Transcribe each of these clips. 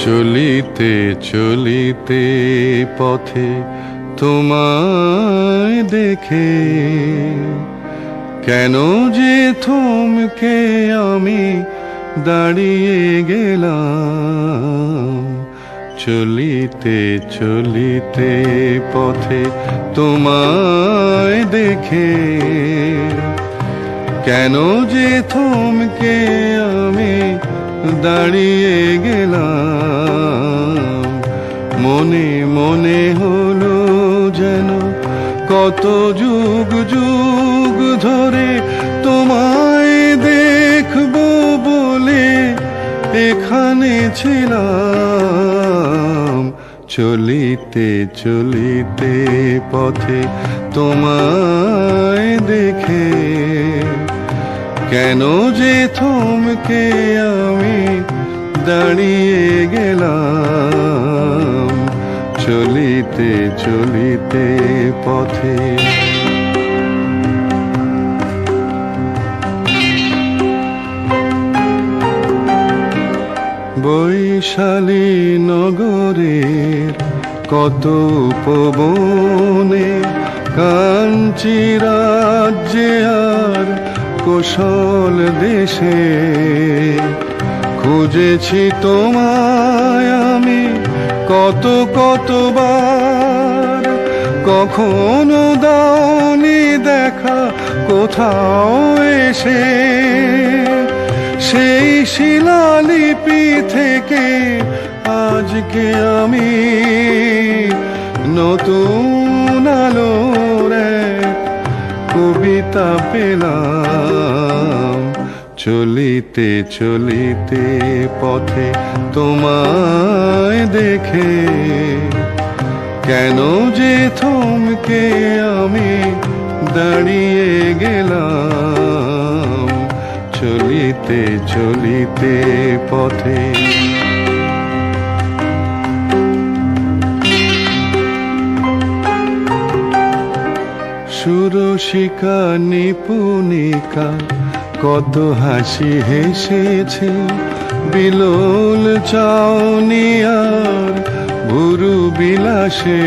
চলিতে চলিতে পথে তোমায় দেখে কেন যে থমকে আমি দাঁড়িয়ে গেলাম। চলিতে চলিতে পথে তোমায় দেখে কেন যে থমকে আমি দাঁড়িয়ে গেলাম। মনে মনে হলো যেন কত যুগ যুগ ধরে তোমায় দেখবো বলে এখানে ছিলাম। চলিতে চলিতে পথে তোমায় দেখে কেন যে থমকে আমি দাঁড়িয়ে গেলাম। চলিতে চলিতে পথে বৈশালী নগরের কত উপবনে কাঞ্চি রাজ্যে আর কোশল দেশে খুঁজেছি তোমায় আমি কত কতবার। কখনো দাওনি দেখা কোথাও এসে, সেই শিলালিপি থেকে আজকে আমি নতুন আলোর এক কবিতা পেলাম। চলিতে চলিতে পথে তোমায় দেখে কেন যে থমকে আমি দাঁড়িয়ে গেলাম। চলিতে চলিতে পথে সুরসিকা নিপুণিকা কত হাসি হেসেছে বিলোল চাউনি আর ভুরু বিলাসে।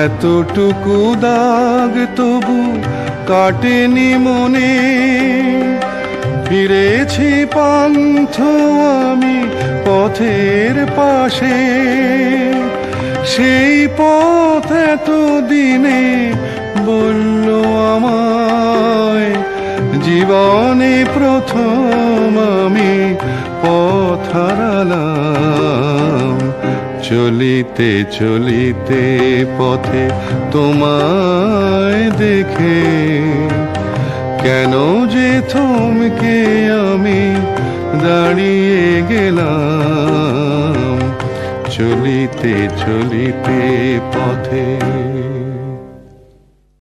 এতটুকু দাগ তবু কাটেনি মনে, ফিরেছি পান্থ আমি পথের পাশে। সেই পথ এতদিনে বলল আমায় জীবনে প্রথম আমি পথ হারালাম। চলিতে চলিতে পথে তোমায় দেখে কেন যে থমকে আমি দাঁড়িয়ে গেলাম। চলিতে চলিতে পথে